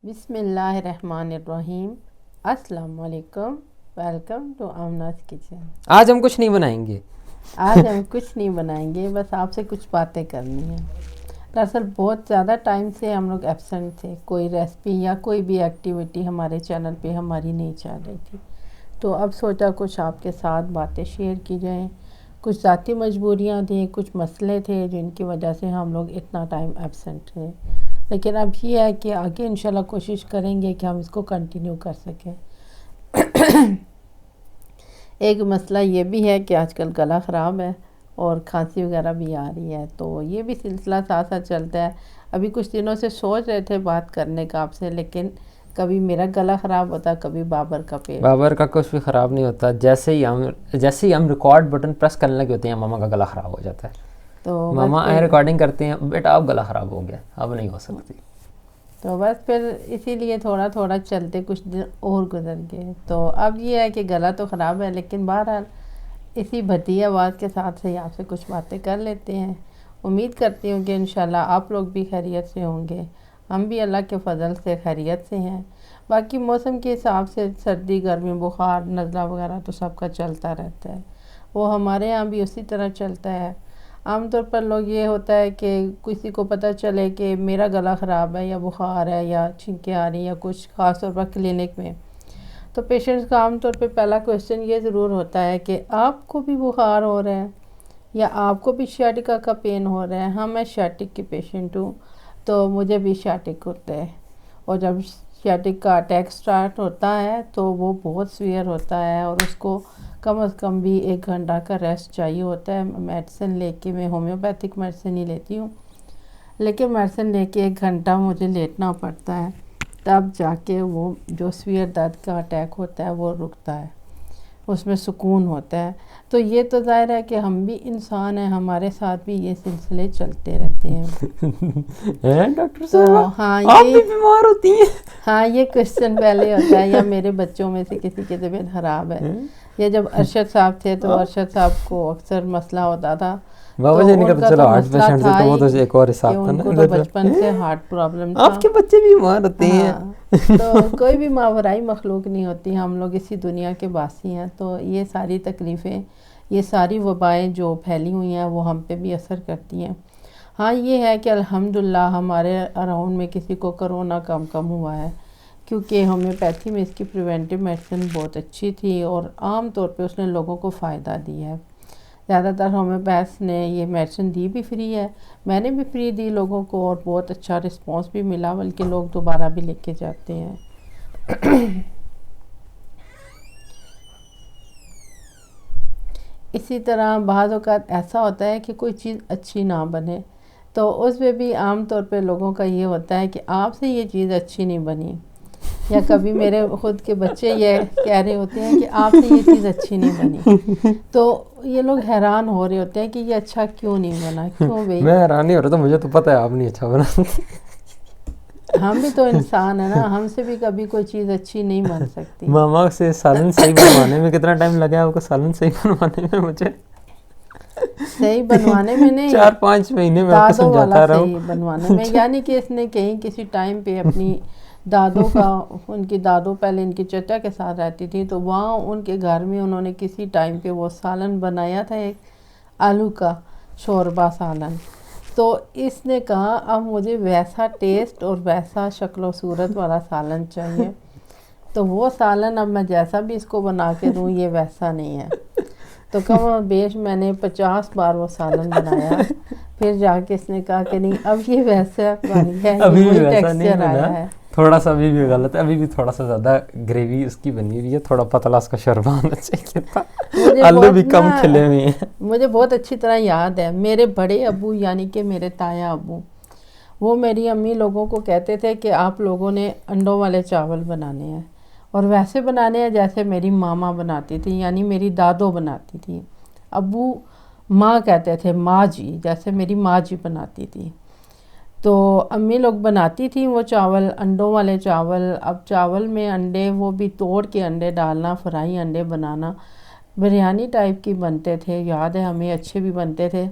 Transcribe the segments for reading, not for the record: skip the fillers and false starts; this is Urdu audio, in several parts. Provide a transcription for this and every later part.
بسم اللہ الرحمن الرحیم. السلام علیکم. Welcome to Aamna's kitchen. آج ہم کچھ نہیں بنائیں گے. آج ہم کچھ نہیں بنائیں گے، بس آپ سے کچھ باتیں کرنی ہیں. دراصل بہت زیادہ ٹائم سے ہم لوگ ایبسنٹ تھے، کوئی ریسپی یا کوئی بھی ایکٹیویٹی ہمارے چینل پہ ہماری نہیں چل رہی تھی، تو اب سوچا کچھ آپ کے ساتھ باتیں شیئر کی جائیں. کچھ ذاتی مجبوریاں تھیں، کچھ مسئلے تھے جن کی وجہ سے ہم لوگ اتنا ٹائم ایبسنٹ تھے، لیکن اب یہ ہے کہ آگے انشاءاللہ کوشش کریں گے کہ ہم اس کو کنٹینیو کر سکیں. ایک مسئلہ یہ بھی ہے کہ آج کل گلا خراب ہے اور کھانسی وغیرہ بھی آ رہی ہے، تو یہ بھی سلسلہ ساتھ ساتھ چلتا ہے. ابھی کچھ دنوں سے سوچ رہے تھے بات کرنے کا آپ سے، لیکن کبھی میرا گلا خراب ہوتا، کبھی بابر کا پیٹ. بابر کا کچھ بھی خراب نہیں ہوتا، جیسے ہی ہم ریکارڈ بٹن پریس کرنے لگے ہوتے ہیں ماما کا گلا خراب ہو جاتا ہے. تو ماما آئے ریکارڈنگ کرتے ہیں، بیٹا اب گلا خراب ہو گیا، اب نہیں ہو سکتی. تو بس پھر اسی لیے تھوڑا تھوڑا چلتے کچھ دن اور گزر گئے. تو اب یہ ہے کہ گلا تو خراب ہے، لیکن بہرحال اسی بھدی آواز کے ساتھ سے آپ سے کچھ باتیں کر لیتے ہیں. امید کرتی ہوں کہ انشاءاللہ آپ لوگ بھی خیریت سے ہوں گے، ہم بھی اللہ کے فضل سے خیریت سے ہیں. باقی موسم کے حساب سے سردی گرمی بخار نزلہ وغیرہ تو سب کا چلتا رہتا ہے، وہ ہمارے ہاں بھی اسی طرح چلتا ہے. عام طور پر لوگ یہ ہوتا ہے کہ کسی کو پتہ چلے کہ میرا گلا خراب ہے یا بخار ہے یا چھینکیں آ رہی ہیں یا کچھ، خاص طور پر کلینک میں، تو پیشنٹس کا عام طور پہ پہلا کویسچن یہ ضرور ہوتا ہے کہ آپ کو بھی بخار ہو رہا ہے یا آپ کو بھی شیاٹکا کا پین ہو رہا ہے. ہاں، میں شیاٹک کی پیشنٹ ہوں، تو مجھے بھی شیاٹک ہوتا ہے، اور جب شیاٹک کا اٹیک سٹارٹ ہوتا ہے تو وہ بہت سویئر ہوتا ہے، اور اس کو کم از کم بھی 1 گھنٹہ کا ریسٹ چاہیے ہوتا ہے. میڈیسن لے کے، میں ہومیوپیتھک میڈیسن ہی لیتی ہوں، لیکن میڈیسن لے کے 1 گھنٹہ مجھے لیٹنا پڑتا ہے، تب جا کے وہ جو سویئر درد کا اٹیک ہوتا ہے وہ رکتا ہے، اس میں سکون ہوتا ہے. تو یہ تو ظاہر ہے کہ ہم بھی انسان ہیں، ہمارے ساتھ بھی یہ سلسلے چلتے رہتے ہیں. ڈاکٹر تو صاحب ہاں، آپ بھی بیمار ہوتی ہیں؟ ہاں، یہ کویسچن پہلے ہوتا ہے، یا میرے بچوں میں سے کسی کی طبیعت خراب ہے، یا جب ارشد صاحب تھے تو ارشد صاحب کو اکثر مسئلہ ہوتا تھا. بابا تو جی نے ان کہا کا چلو تو ہارٹ مسئلہ پیشنٹ سے، تھا تو وہ تو ہی ایک اور کہ حساب تھا ان نا. کو تو بچپن سے ہارٹ پرابلم تھا. آپ کے بچے بھی بیمار ہوتے ہیں. ہاں، تو کوئی بھی ماورائی مخلوق نہیں ہوتی، ہم لوگ اسی دنیا کے باسی ہیں. تو یہ ساری تکلیفیں، یہ ساری وبائیں جو پھیلی ہوئی ہیں وہ ہم پہ بھی اثر کرتی ہیں. ہاں، یہ ہے کہ الحمدللہ ہمارے اراؤنڈ میں کسی کو کرونا کم ہوا ہے، کیونکہ ہومیوپیتھی میں اس کی پریونٹیو میڈیسن بہت اچھی تھی، اور عام طور پہ اس نے لوگوں کو فائدہ دیا ہے. زیادہ تر ہومیوپیتھ نے یہ میڈیسن دی بھی فری ہے، میں نے بھی فری دی لوگوں کو، اور بہت اچھا رسپانس بھی ملا، بلکہ لوگ دوبارہ بھی لے کے جاتے ہیں. اسی طرح بعض اوقات ایسا ہوتا ہے کہ کوئی چیز اچھی نہ بنے، تو اس میں بھی عام طور پہ لوگوں کا یہ ہوتا ہے کہ آپ سے یہ چیز اچھی نہیں بنی، یا کبھی میرے خود کے بچے یہ کہہ رہے ہوتے ہیں کہ آپ سے یہ چیز اچھی نہیں بنی، تو یہ لوگ حیران ہو رہے ہوتے ہیں کہ یہ اچھا کیوں نہیں بنا، کیوں بھئی؟ میں حیران نہیں ہو رہا تھا، مجھے تو پتہ ہے آپ نہیں اچھا بنا. ہم بھی تو انسان ہیں نا، ہم سے بھی کبھی کوئی چیز اچھی نہیں بن سکتی. ماما سے سالن صحیح بنوانے میں کتنا ٹائم لگا آپ کو؟ سالن صحیح بنوانے میں مجھے صحیح بنوانے میں نہیں، 4-5 مہینے میں آپ کو دادوں والا سمجھاتا رہا ہوں. صحیح بنوانے میں، یعنی کہ اس نے کہیں کسی ٹائم پہ اپنی دادوں کا، ان کی دادوں پہلے ان کی چچا کے ساتھ رہتی تھی، تو وہاں ان کے گھر میں انہوں نے کسی ٹائم پہ وہ سالن بنایا تھا، ایک آلو کا شوربہ سالن. تو اس نے کہا اب مجھے ویسا ٹیسٹ اور ویسا شکل و صورت والا سالن چاہیے، تو وہ سالن اب میں جیسا بھی اس کو بنا کے دوں یہ ویسا نہیں ہے. تو کم و بیش میں نے 50 بار وہ سالن بنایا، پھر جا کے اس نے کہا کہ نہیں اب یہ ویسا بن گیا، ابھی یہ بھی وہی ویسا نہیں ٹیکسچر بنا، آیا ہے. تھوڑا سا ابھی بھی غلط ہے، ابھی بھی تھوڑا سا زیادہ گریوی اس کی بنی ہوئی ہے، تھوڑا پتلا اس کا شوربہ ہونا چاہیے تھا، آلو بھی کم کھلے ہوئے ہیں. مجھے بہت اچھی طرح یاد ہے، میرے بڑے ابو یعنی کہ میرے تایا ابو، وہ میری امی لوگوں کو کہتے تھے کہ آپ لوگوں نے انڈوں والے چاول بنانے ہیں، اور ویسے بنانے ہیں جیسے میری ماما بناتی تھی، یعنی میری دادو بناتی تھی. ابو ماں کہتے تھے، ماں جی، جیسے میری ماں جی بناتی تھی. تو امی لوگ بناتی تھیں وہ چاول، انڈوں والے چاول. اب چاول میں انڈے، وہ بھی توڑ کے انڈے ڈالنا، فرائی انڈے بنانا، بریانی ٹائپ کی بنتے تھے، یاد ہے ہمیں اچھے بھی بنتے تھے.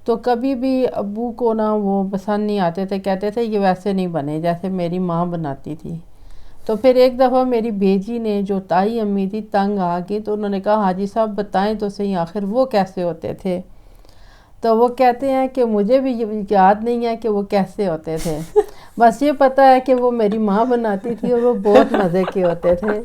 تو کبھی بھی ابو کو نا وہ پسند نہیں آتے تھے، کہتے تھے یہ ویسے نہیں بنے جیسے میری ماں بناتی تھی. تو پھر ایک دفعہ میری بیجی نے جو تائی امی تھی تنگ آ گئی، تو انہوں نے کہا حاجی صاحب بتائیں تو صحیح آخر وہ کیسے ہوتے تھے. تو وہ کہتے ہیں کہ مجھے بھی یاد نہیں ہے کہ وہ کیسے ہوتے تھے، بس یہ پتہ ہے کہ وہ میری ماں بناتی تھی اور وہ بہت مزے کے ہوتے تھے،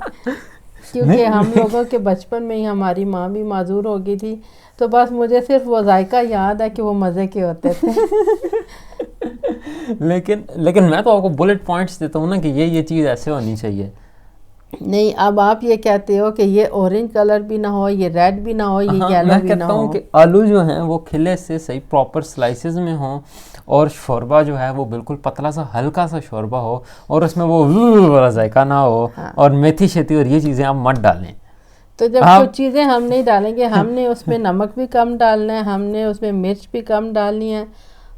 کیونکہ ہم لوگوں کے بچپن میں ہی ہماری ماں بھی معذور ہو گئی تھی. تو بس مجھے صرف وہ ذائقہ یاد ہے کہ وہ مزے کے ہوتے تھے. لیکن میں تو آپ کو بلٹ پوائنٹس دیتا ہوں نا کہ یہ چیز ایسے ہونی چاہیے. نہیں اب آپ یہ کہتے ہو کہ یہ اورنج کلر بھی نہ ہو، یہ ریڈ بھی نہ ہو، یہ یلو بھی نہ ہو. میں کہتا ہوں کہ آلو جو ہیں وہ کھلے سے صحیح پراپر سلائسز میں ہوں، اور شوربہ جو ہے وہ بالکل پتلا سا ہلکا سا شوربہ ہو، اور اس میں وہ والا ذائقہ نہ ہو، اور میتھی شیتی اور یہ چیزیں آپ مت ڈالیں. تو جب کچھ چیزیں ہم نہیں ڈالیں گے، ہم نے اس میں نمک بھی کم ڈالنا ہے، ہم نے اس میں مرچ بھی کم ڈالنی ہے،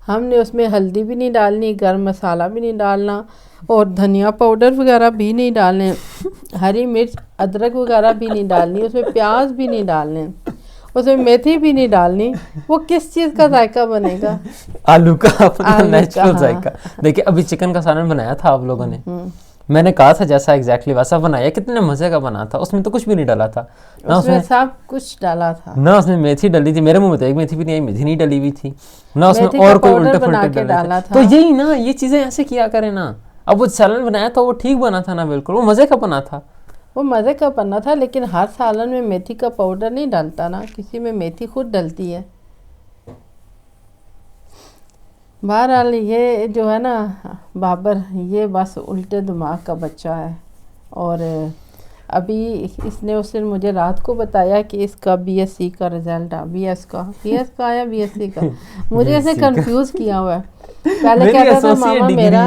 ہم نے اس میں ہلدی بھی نہیں ڈالنی، گرم مسالہ بھی نہیں ڈالنا، اور دھنیا پاؤڈر وغیرہ بھی نہیں ڈالنے، ہری مرچ ادرک وغیرہ بھی نہیں ڈالنی، اس میں پیاز بھی نہیں ڈالنے، اس میں میتھی بھی نہیں ڈالنی. وہ کس چیز کا ذائقہ بنے گا؟ آلو کا اپنا نیچرل ذائقہ. دیکھیں ابھی چکن کا سالن بنایا تھا آپ لوگوں نے، میں نے کہا تھا جیسا ایگزیکٹلی ویسا بنایا، کتنے مزے کا بنا تھا. اس میں تو کچھ بھی نہیں ڈالا تھا، اس میں سب کچھ ڈالا تھا، نہ اس میں میتھی ڈلی تھی، میرے منہ میں تو ایک میتھی بھی نہیں آئی، میتھی نہیں ڈلی ہوئی تھی، نہ اس میں اور کوئی الٹے پھلٹے ڈالا تھا. تو یہی نا، یہ چیزیں ایسے کیا کریں نا. اب وہ سالن بنایا تھا وہ ٹھیک بنا تھا نا، بالکل وہ مزے کا بنا تھا، وہ مزے کا بنا تھا. لیکن ہر سالن میں میتھی کا پاؤڈر نہیں ڈالتا نا، کسی میں میتھی خود ڈلتی ہے. بہرحال یہ جو ہے نا بابر، یہ بس الٹے دماغ کا بچہ ہے. اور ابھی اس نے اس دن مجھے رات کو بتایا کہ اس کا بی ایس سی کا رزلٹ آ، بی ایس کا آیا، بی ایس سی کا. مجھے اسے کنفیوز کیا ہوا ہے. پہلے کہتا تھا ماما میرا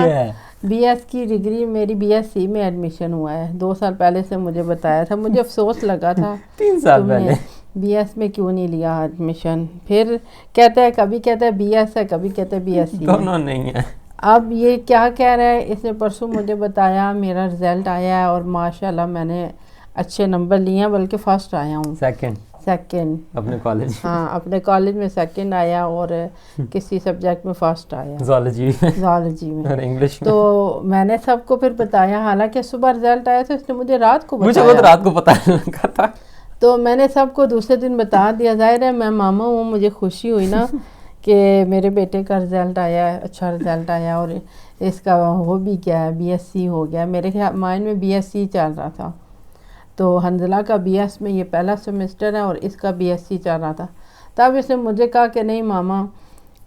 بی ایس کی ڈگری، میری بی ایس سی میں ایڈمیشن ہوا ہے. 2 سال پہلے سے مجھے بتایا تھا، مجھے افسوس لگا تھا 3 سال پہلے بی ایس میں کیوں نہیں لیا ایڈمیشن. پھر کہتا ہے کبھی کہتا ہے بی ایس ہے، کبھی کہتا ہے بی ایس سی، دونوں نہیں ہے. اب یہ کیا کہہ رہا ہے؟ اس نے پرسوں مجھے بتایا میرا رزلٹ آیا ہے اور ماشاءاللہ میں نے اچھے نمبر لیے ہیں، بلکہ فرسٹ آیا ہوں، سیکنڈ اپنے کالج. ہاں اپنے کالج میں سیکنڈ آیا، اور کسی سبجیکٹ میں فرسٹ آیا، زولوجی میں اور انگلش میں. تو میں نے سب کو پھر بتایا، حالانکہ صبح رزلٹ آیا تھا، اس نے مجھے رات کو بتایا، مجھے رات کو پتہ لگا تھا. تو میں نے سب کو دوسرے دن بتا دیا. ظاہر ہے میں ماما ہوں، مجھے خوشی ہوئی نا کہ میرے بیٹے کا رزلٹ آیا ہے، اچھا رزلٹ آیا، اور اس کا ہو بھی کیا ہے، بی ایس سی ہو گیا. میرے مائنڈ میں بی ایس سی چل رہا تھا. تو حنزلہ کا بی ایس میں یہ پہلا سیمسٹر ہے اور اس کا بی ایس سی چل رہا تھا. تب اس نے مجھے کہا کہ نہیں ماما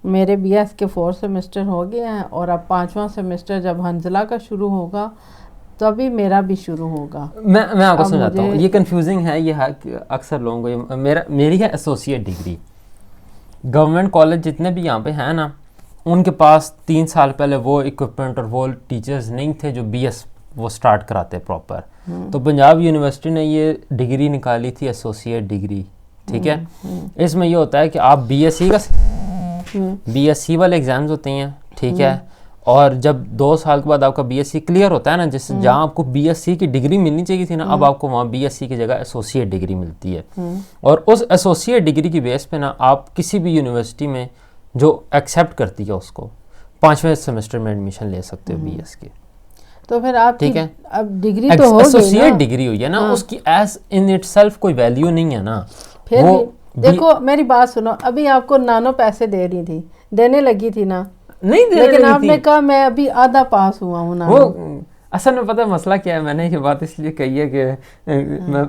میرے بی ایس کے 4 سیمسٹر ہو گئے ہیں، اور اب 5واں سیمسٹر جب حنزلہ کا شروع ہوگا تبھی میرا بھی شروع ہوگا. میں آپ کو سمجھاتا ہوں، یہ کنفیوزنگ ہے، یہ اکثر لوگوں کو. میری ہے ایسوسیٹ ڈگری. گورنمنٹ کالج جتنے بھی یہاں پہ ہیں نا، ان کے پاس 3 سال پہلے وہ اکوپمنٹ اور وہ ٹیچرز نہیں تھے جو بی ایس وہ سٹارٹ کراتے پراپر. تو پنجاب یونیورسٹی نے یہ ڈگری نکالی تھی، ایسوسیٹ ڈگری، ٹھیک ہے. اس میں یہ ہوتا ہے کہ آپ بی ایس سی والے ایگزامز ہوتے ہیں، ٹھیک ہے. اور جب 2 سال کے بعد آپ کا بی ایس سی کلیئر ہوتا ہے نا، جس جہاں آپ کو بی ایس سی کی ڈگری ملنی چاہیے تھی نا، اب آپ کو وہاں بی ایس سی کی جگہ ایسوسیٹ ڈگری ملتی ہے. اور اس ایسوسیٹ ڈگری کی بیس پہ نا آپ کسی بھی یونیورسٹی میں جو ایکسیپٹ کرتی ہے اس کو 5ویں سیمسٹر میں ایڈمیشن لے سکتے ہو بی ایس کی. تو پھر آپ ٹھیک ہے، اب ڈگری تو ہو گئی نا، ایسوسیٹ ڈگری ہوئی ہے نا، اس کی ایز ان اٹ سیلف کوئی ویلیو نہیں ہے نا. پھر دیکھو میری بات سنو، ابھی آپ کو نانو پیسے دے رہی تھی، دینے لگی تھی نا، نہیں دے لیکن آپ نے کہا میں ابھی آدھا پاس ہوا ہوں نا. وہ اصل میں پتہ مسئلہ کیا ہے، میں نے یہ بات اس لیے کہی ہے کہ میں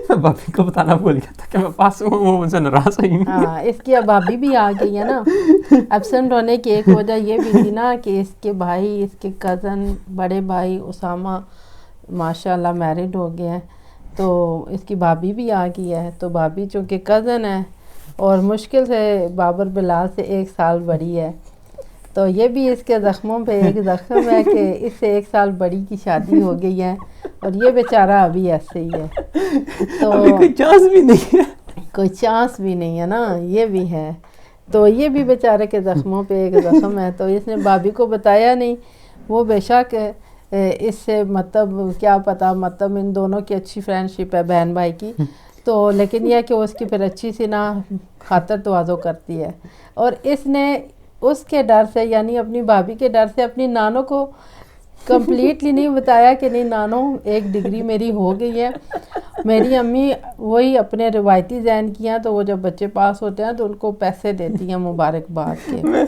بھابھی کو بتانا بھول گیا تھا کہ میں پاس ہوا ہوں، وہ مجھ سے ناراض ہوئی. ہاں اس کی اب بھابھی بھی آ گئی ہے نا. ایبسنٹ ہونے کی ایک وجہ یہ بھی تھی نا کہ اس کے بھائی، اس کے کزن، بڑے بھائی اسامہ ماشاء اللہ میرڈ ہو گئے ہیں، تو اس کی بھابھی بھی آ گئی ہے. تو بھابھی چونکہ کزن ہے اور مشکل سے بابر بلال سے 1 سال بڑی ہے، تو یہ بھی اس کے زخموں پہ ایک زخم ہے کہ اس سے 1 سال بڑی کی شادی ہو گئی ہے، اور یہ بیچارہ ابھی ایسے ہی ہے. تو کوئی چانس بھی نہیں ہے، کوئی چانس بھی نہیں ہے نا، یہ بھی ہے. تو یہ بھی بیچارے کے زخموں پہ ایک زخم ہے. تو اس نے بھابھی کو بتایا نہیں. وہ بے شک اس سے مطلب کیا پتا، مطلب ان دونوں کی اچھی فرینڈ شپ ہے بہن بھائی کی، تو لیکن یہ ہے کہ اس کی پھر اچھی سی نا خاطر توازو کرتی ہے. اور اس نے اس کے ڈر سے یعنی اپنی بھابھی کے ڈر سے اپنی نانوں کو کمپلیٹلی نہیں بتایا کہ نہیں نانو ایک ڈگری میری ہو گئی ہے. میری امی وہی اپنے روایتی ذہن کی ہیں, تو وہ جب بچے پاس ہوتے ہیں تو ان کو پیسے دیتی ہیں مبارکباد کے.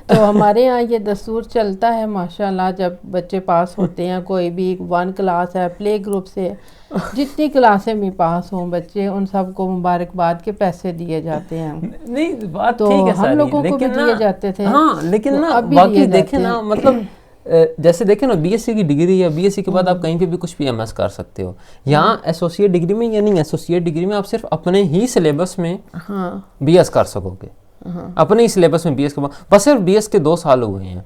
تو ہمارے یہاں یہ دستور چلتا ہے ماشاءاللہ, جب بچے پاس ہوتے ہیں, کوئی بھی 1 کلاس ہے, پلے گروپ سے جتنی کلاسیں میں پاس ہوں بچے, ان سب کو مبارکباد کے پیسے دیے جاتے ہیں. نہیں بات تو ٹھیک ہے ہم ساری, لوگوں کو بھی دیے جاتے تھے. ہاں لیکن نا اب بھی باقی دیے دیکھیں جاتے نا, ہیں. مطلب جیسے دیکھیں نا بی ایس سی کی ڈگری ہے, بی ایس سی کے بعد آپ کہیں پہ بھی کچھ بھی ایم ایس کر سکتے ہو. یہاں ایسوسیٹ ڈگری میں یا نہیں, ایسوسیٹ ڈگری میں آپ صرف اپنے ہی سلیبس میں بی ایس کر سکو گے, اپنے ہی سلیبس میں بی ایس کے بعد. بس صرف بی ایس کے 2 سال ہوئے ہیں,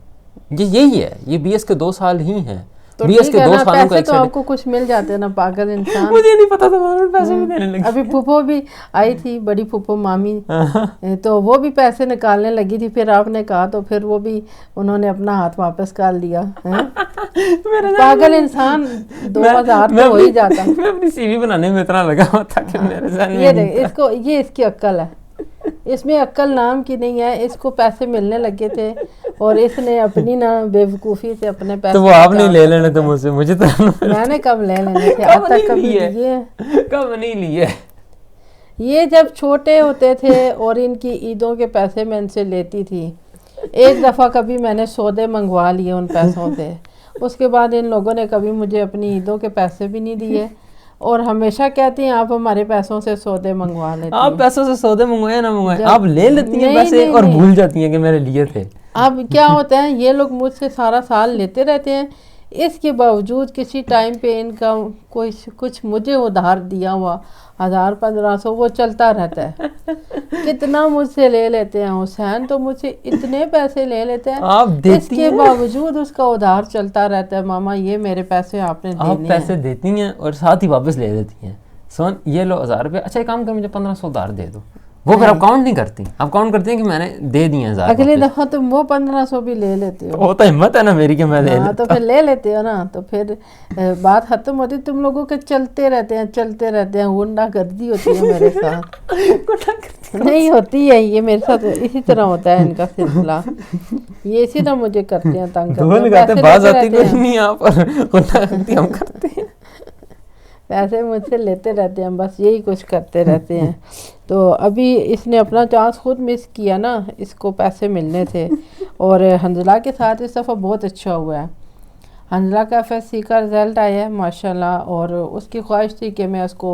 یہی ہے, یہ بی ایس کے 2 سال ہی ہیں. تو بی ایس کے 2 سالوں کا پیسے تو آپ کو کچھ مل جاتے ہیں نا پاگل انسان. مجھے نہیں پتا تھا پیسے بھی دینے لگے. ابھی پھپھو بھی آئی تھی, بڑی پھپھو مامی, تو وہ بھی پیسے نکالنے لگی تھی. پھر آپ نے کہا تو پھر وہ بھی انہوں نے اپنا ہاتھ واپس کر لیا. پاگل انسان 2000 تو ہو ہی جاتا. میں اپنی سی وی بنانے میں اتنا لگا ہوا تھا کہ میرے ذہن میں یہ دیکھ اس کو, یہ اس کی عقل ہے. اس میں عقل نام کی نہیں ہے, اس کو پیسے ملنے لگے تھے اور اس نے اپنی نا بے وقوفی سے اپنے پیسے. تو وہ آپ نہیں لے لینے تھے مجھ سے, مجھے تو میں نے کب لے لینے تھے, اب تک کبھی لیے, کب نہیں لیے. یہ جب چھوٹے ہوتے تھے اور ان کی عیدوں کے پیسے میں ان سے لیتی تھی. ایک دفعہ کبھی میں نے سودے منگوا لیے ان پیسوں سے, اس کے بعد ان لوگوں نے کبھی مجھے اپنی عیدوں کے پیسے بھی نہیں دیے, اور ہمیشہ کہتی ہیں آپ ہمارے پیسوں سے سودے منگوا لیتی ہیں. آپ پیسوں سے سودے منگوائے نہ منگوائے, آپ لے لیتی ہیں پیسے اور بھول جاتی ہیں کہ میں نے لیے تھے. اب کیا ہوتا ہے, یہ لوگ مجھ سے سارا سال لیتے رہتے ہیں, اس کے باوجود کسی ٹائم پہ ان کا کچھ مجھے ادھار دیا ہوا 1000-1500 وہ چلتا رہتا ہے. کتنا مجھ سے لے لیتے ہیں حسین, تو مجھ سے اتنے پیسے لے لیتے ہیں, اس کے باوجود اس کا ادھار چلتا رہتا ہے. ماما یہ میرے پیسے آپ نے دینے ہیں. آپ پیسے دیتی ہیں اور ساتھ ہی واپس لے دیتی ہیں. سون یہ لو 1000 روپے, اچھا ایک کام کر مجھے 1500 ادھار دے دو. وہ پھر آپ کاؤنٹ نہیں کرتی, آپ کاؤنٹ کرتی ہیں کہ میں نے دے دیے 1000. اگلی دفعہ تم وہ 1500 بھی لے لیتے ہو. وہ تو ہمت ہے نا میری کہ میں لے لیتا. تو پھر لے لیتے ہو نا, تو پھر بات ختم ہوتی. تم لوگوں کے چلتے رہتے ہیں, غنڈہ گردی ہوتی ہے میرے ساتھ. نہیں ہوتی ہے, یہ میرے ساتھ اسی طرح ہوتا ہے ان کا سلسلہ. یہ اسی طرح مجھے کرتے ہیں, تنگ کرتے ہیں. باز آتی نہیں آپ اور غنڈہ گردی ہم کرتے ہیں. پیسے مجھ سے لیتے رہتے ہیں, بس یہی کچھ کرتے رہتے ہیں. تو ابھی اس نے اپنا چانس خود مس کیا نا, اس کو پیسے ملنے تھے. اور حنزلہ کے ساتھ اس دفعہ بہت اچھا ہوا ہے. حنزلہ کا FSC کا رزلٹ آیا ہے ماشاءاللہ, اور اس کی خواہش تھی کہ میں اس کو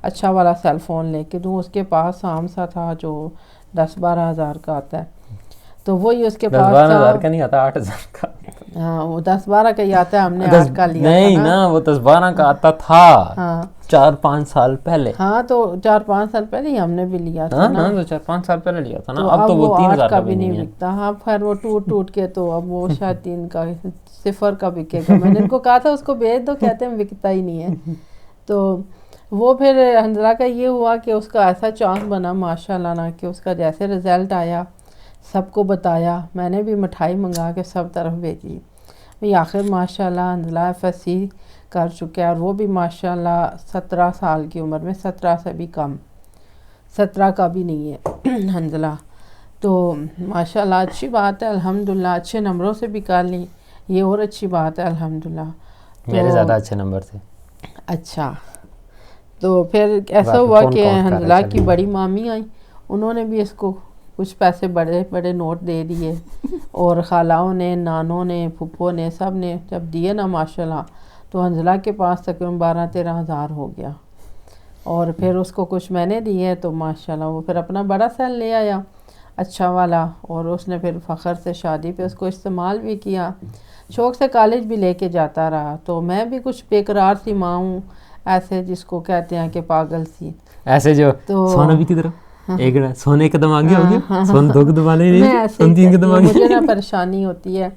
اچھا والا سیل فون لے کے دوں. اس کے پاس عام سا تھا جو 10-12 ہزار کا آتا ہے, تو وہی اس کے پاس 10-12 ہزار کا نہیں آتا, 8 ہزار کا. ہاں وہ 10-12 کا ہی آتا ہے, ہم نے 8 کا لیا. نہیں نا, وہ 10-12 کا آتا تھا 4-5 سال پہلے. ہاں تو 4-5 سال پہلے ہی ہم نے بھی لیا تھا نا. ہاں تو 4-5 سال پہلے لیا تھا نا. اب تو وہ 3000 کا بھی نہیں بکتا. ہاں پھر وہ ٹوٹ کے, تو اب وہ شاید 3 کا 0 کا بکے گا. میں نے ان کو کہا تھا اس کو بھیج دو, کہتے ہیں بکتا ہی نہیں ہے. تو وہ پھر حنزلہ کا یہ ہوا کہ اس کا ایسا چانس بنا ماشاءاللہ نا, کہ اس کا جیسے رزلٹ آیا سب کو بتایا. میں نے بھی مٹھائی منگا کے سب طرف بھیجی. آخر ماشاءاللہ حنزلہ FSC کر چکے ہیں, اور وہ بھی ماشاءاللہ 17 سال کی عمر میں, 17 سے بھی کم, 17 کا بھی نہیں ہے حنزلہ. تو ماشاءاللہ اچھی بات ہے الحمدللہ. اچھے نمبروں سے بھی کر لی, یہ اور اچھی بات ہے الحمدللہ. میرے زیادہ اچھے نمبر تھے. اچھا, تو پھر ایسا ہوا کہ حنزلہ کی بڑی مامی آئیں, انہوں نے بھی اس کو کچھ پیسے بڑے بڑے نوٹ دے دیے, اور خالاؤں نے, نانوں نے, پھپھو نے, سب نے جب دیے نا ماشاءاللہ, تو حنزلہ کے پاس تقریباً 12-13 ہزار ہو گیا. اور پھر اس کو کچھ میں نے دیے, تو ماشاءاللہ وہ پھر اپنا بڑا سیل لے آیا اچھا والا, اور اس نے پھر فخر سے شادی پہ اس کو استعمال بھی کیا. شوق سے کالج بھی لے کے جاتا رہا. تو میں بھی کچھ بے قرار سی ماں ہوں, ایسے جس کو کہتے ہیں کہ پاگل سی, ایسے جو سونا بھی کی طرف ایک سونے قدم آگے ہو گیا, سون 2 قدم آگے نہیں, سون 3 قدم آگے. مجھے نا پریشانی ہوتی ہے,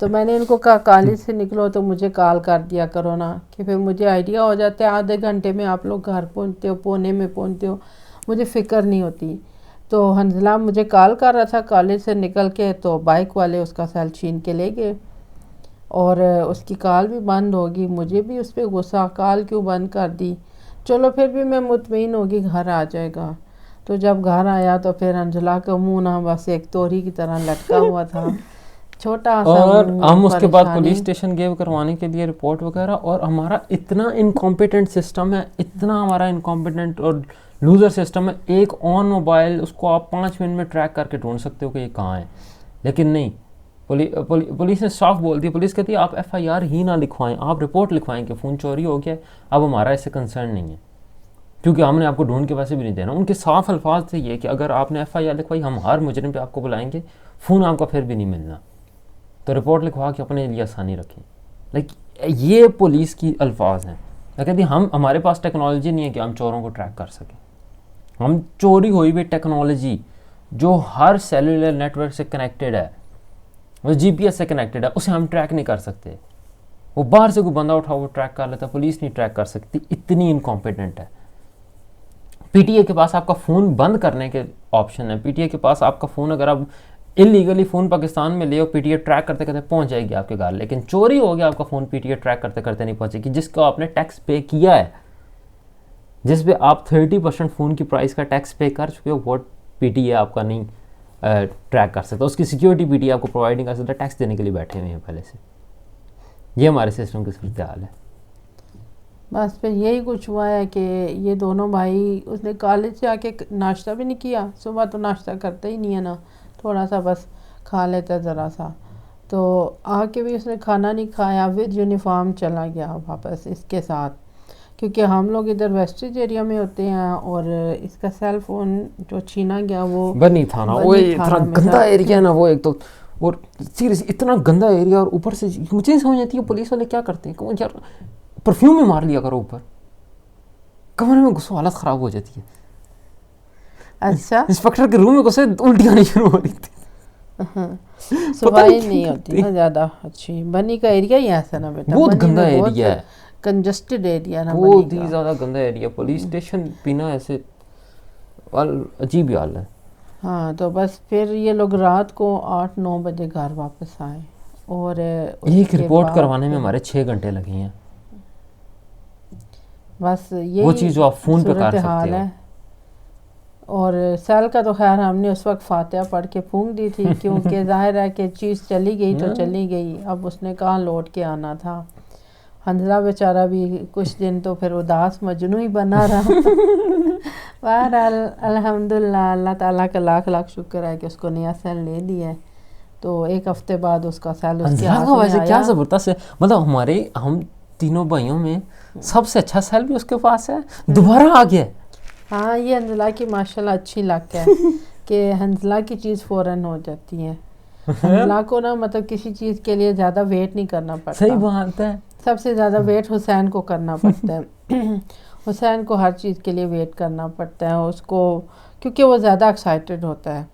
تو میں نے ان کو کہا کالج سے نکلو تو مجھے کال کر دیا کرو نا, کہ پھر مجھے آئیڈیا ہو جاتا ہے. آدھے گھنٹے میں آپ لوگ گھر پہنچتے ہو, پونے میں پہنچتے ہو, مجھے فکر نہیں ہوتی. تو حنزلہ مجھے کال کر رہا تھا کالج سے نکل کے, تو بائک والے اس کا سیل چھین کے لے گئے, اور اس کی کال بھی بند ہوگی. مجھے بھی اس پہ غصہ, کال کیوں بند کر دی. چلو پھر بھی میں مطمئن ہوگی گھر آ جائے گا. تو جب گھر آیا تو پھر انجلا کا منہ نہ بس ایک توری کی طرح لٹکا ہوا تھا, چھوٹا سا. اور ہم اس کے بعد پریشانی. پولیس اسٹیشن گئے کروانے کے لیے رپورٹ وغیرہ, اور ہمارا اتنا انکمپیٹنٹ سسٹم ہے, اتنا ہمارا انکمپیٹنٹ اور لوزر سسٹم ہے. ایک آن موبائل اس کو آپ 5 منٹ میں ٹریک کر کے ڈھونڈ سکتے ہو کہ یہ کہاں ہے, لیکن نہیں. پولیس نے صاف بول دیا, پولیس کہتی ہے آپ ایف آئی آر ہی نہ لکھوائیں, آپ رپورٹ لکھوائیں کہ فون چوری ہو گیا, اب ہمارا اس سے کنسرن نہیں ہے کیونکہ ہم نے آپ کو ڈھونڈ کے ویسے بھی نہیں دینا. ان کے صاف الفاظ تھے یہ کہ اگر آپ نے ایف آئی آر لکھوائی ہم ہر مجرم پہ آپ کو بلائیں گے, فون آپ کا پھر بھی نہیں ملنا, تو رپورٹ لکھوا کے اپنے لیے آسانی رکھیں. لائک یہ پولیس کی الفاظ ہیں. میں کہتی ہمارے پاس ٹیکنالوجی نہیں ہے کہ ہم چوروں کو ٹریک کر سکیں. ہم چوری ہوئی ہوئی ٹیکنالوجی جو ہر سیلولر نیٹ ورک سے کنیکٹڈ ہے, وہ جی پی ایس سے کنیکٹڈ ہے, اسے ہم ٹریک نہیں کر سکتے. وہ باہر سے کوئی بندہ اٹھا وہ ٹریک کر لیتا, پولیس نہیں ٹریک کر سکتی, اتنی انکمپیٹنٹ ہے. پی ٹی اے کے پاس آپ کا فون بند کرنے کے آپشن ہے. پی ٹی اے کے پاس آپ کا فون اگر آپ انلیگلی فون پاکستان میں لے اور پی ٹی اے ٹریک کرتے کرتے پہنچ جائے گی آپ کے گھر, لیکن چوری ہو گیا آپ کا phone P T a track کرتے کرتے نہیں پہنچے گی. جس کو آپ نے ٹیکس پے کیا ہے, جس پہ آپ 30% فون کی پرائس کا ٹیکس پے کر چکے ہو, وہ پی ٹی اے آپ کا نہیں ٹریک کر سکتا. اس کی سیکیورٹی پی ٹی اے آپ کو پرووائڈ نہیں کر سکتا, ٹیکس دینے کے لیے بیٹھے ہوئے ہیں پہلے سے. یہ ہمارے سسٹم کی صورتحال ہے. بس پھر یہی کچھ ہوا ہے کہ یہ دونوں بھائی, اس نے کالج سے آ کے ناشتہ بھی نہیں کیا, صبح تو ناشتہ کرتا ہی نہیں ہے نا, تھوڑا سا بس کھا لیتا ذرا سا, تو آ کے بھی اس نے کھانا نہیں کھایا, ود یونیفارم چلا گیا واپس اس کے ساتھ. کیونکہ ہم لوگ ادھر ویسٹیج ایریا میں ہوتے ہیں, اور اس کا سیل فون جو چھینا گیا وہ بنی تھا نا, وہ اتنا گندا ایریا ہے نا وہ, ایک تو, اور سیریس اتنا گندا ایریا, اور اوپر سے مجھے نہیں سمجھ آتی ہے پولیس والے کیا کرتے ہیں کہ وہ یار پرفیوم میں مار لیا کرو اوپر, کمرے میں گھسو حالت خراب ہو جاتی ہے. اچھا انسپیکٹر کے روم میں گھسے الٹی آنی شروع ہو رہی تھی. صفائی نہیں ہوتی نا زیادہ اچھی. بنی کا ایریا ہی ایسا نا بیٹا, بہت گندا ایریا ہے, کنجسٹڈ ایریا نا, بہت ہی زیادہ گندا ایریا. پولیس اسٹیشن پینا ایسے عجیب حال ہے. ہاں تو بس پھر یہ لوگ رات کو 8-9 بجے گھر واپس آئے, اور ایک رپورٹ کروانے میں ہمارے 6 گھنٹے لگے ہیں. بس وہ یہی چیز جو آپ فون پہ کر سکتے ہو. اور سیل کا تو خیر ہم نے اس وقت فاتحہ پڑھ کے پھونک دی تھی, کیونکہ ظاہر ہے کہ چیز چلی گئی تو چلی گئی, اب اس نے کہاں لوٹ کے آنا تھا. حنظلہ بیچارہ بھی کچھ دن تو پھر اداس مجنو ہی بنا رہا. بہرحال الحمدللہ اللہ تعالیٰ کا لاکھ لاکھ شکر ہے کہ اس کو نیا سیل لے لیا ہے. تو 1 ہفتے بعد اس کا سیل اس کے ہاتھ میں آیا. کیا زبردست ہے, مطلب ہم تینوں بھائیوں میں سب سے اچھا سیل بھی اس کے پاس ہے, دوبارہ آ گیا. ہاں یہ حنظلہ کی ماشاءاللہ اچھی لک ہے کہ حنظلہ کی چیز فوراً ہو جاتی ہے. حنظلہ کو نا مطلب کسی چیز کے لیے زیادہ ویٹ نہیں کرنا پڑتا. صحیح بات ہے. سب سے زیادہ ویٹ حسین کو کرنا پڑتا ہے. حسین کو ہر چیز کے لیے ویٹ کرنا پڑتا ہے اس کو, کیونکہ وہ زیادہ ایکسائٹڈ ہوتا ہے.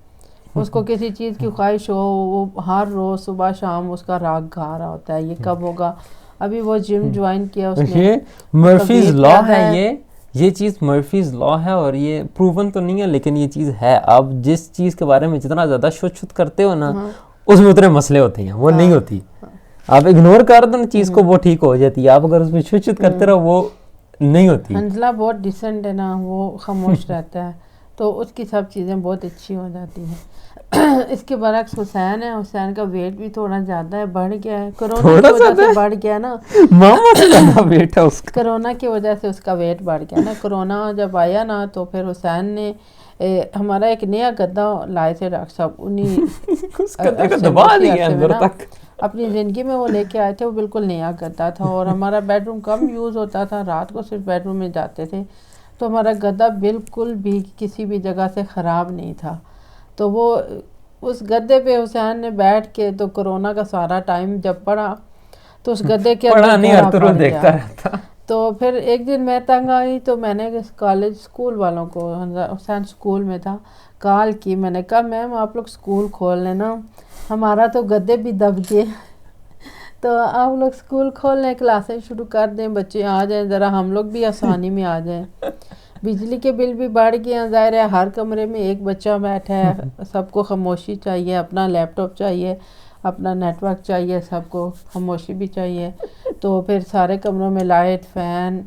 اس کو کسی چیز کی خواہش ہو, وہ ہر روز صبح شام اس کا راگ گا رہا ہوتا ہے یہ کب ہوگا. ابھی وہ جم جوائن کیا اس نے, مرفیز لا ہے یہ چیز مرفیز لا ہے, اور یہ پروون تو نہیں ہے لیکن یہ چیز ہے. آپ جس چیز کے بارے میں جتنا زیادہ شت کرتے ہو نا, اس میں اتنے مسئلے ہوتے ہیں, وہ نہیں ہوتی. آپ اگنور کر دو نا چیز کو, وہ ٹھیک ہو جاتی ہے. آپ اگر اس میں شت کرتے رہو وہ نہیں ہوتی. حنظلہ بہت ڈیسنٹ ہے نا, وہ خاموش رہتا ہے, تو اس کی سب چیزیں بہت اچھی ہو جاتی ہیں. اس کے برعکس حسین ہے, حسین کا ویٹ بھی تھوڑا زیادہ ہے, بڑھ گیا ہے, کرونا کی وجہ سے بڑھ گیا نا. ماما سے زیادہ ویٹ ہے اس کا, کرونا کی وجہ سے اس کا ویٹ بڑھ گیا نا. کرونا جب آیا نا تو پھر حسین نے ہمارا ایک نیا گدا لائے تھے ڈاکٹر صاحب, انہیں اس گدے کو دبا دیا اندر تک. اپنی زندگی میں وہ لے کے آئے تھے, وہ بالکل نیا گدا تھا, اور ہمارا بیڈ روم کم یوز ہوتا تھا, رات کو صرف بیڈ روم میں جاتے تھے, تو ہمارا گدا بالکل بھی کسی بھی جگہ سے خراب نہیں تھا. تو وہ اس گدے پہ حسین نے بیٹھ کے, تو کرونا کا سارا ٹائم جب پڑا تو اس گدے کے اندر دیکھتا رہتا. تو پھر ایک دن میں تنگ آئی, تو میں نے کالج اسکول والوں کو, حسین اسکول میں تھا, کال کی. میں نے کہا میم آپ لوگ اسکول کھول لینا, ہمارا تو گدے بھی دب گئے, تو آپ لوگ اسکول کھول لیں, کلاسیں شروع کر دیں, بچے آ جائیں, ذرا ہم لوگ بھی آسانی میں آ جائیں. بجلی کے بل بھی بڑھ گئے ہیں, ظاہر ہے ہر کمرے میں ایک بچہ بیٹھا ہے, سب کو خاموشی چاہیے, اپنا لیپ ٹاپ چاہیے, اپنا نیٹ ورک چاہیے, سب کو خاموشی بھی چاہیے. تو پھر سارے کمروں میں لائٹ, فین,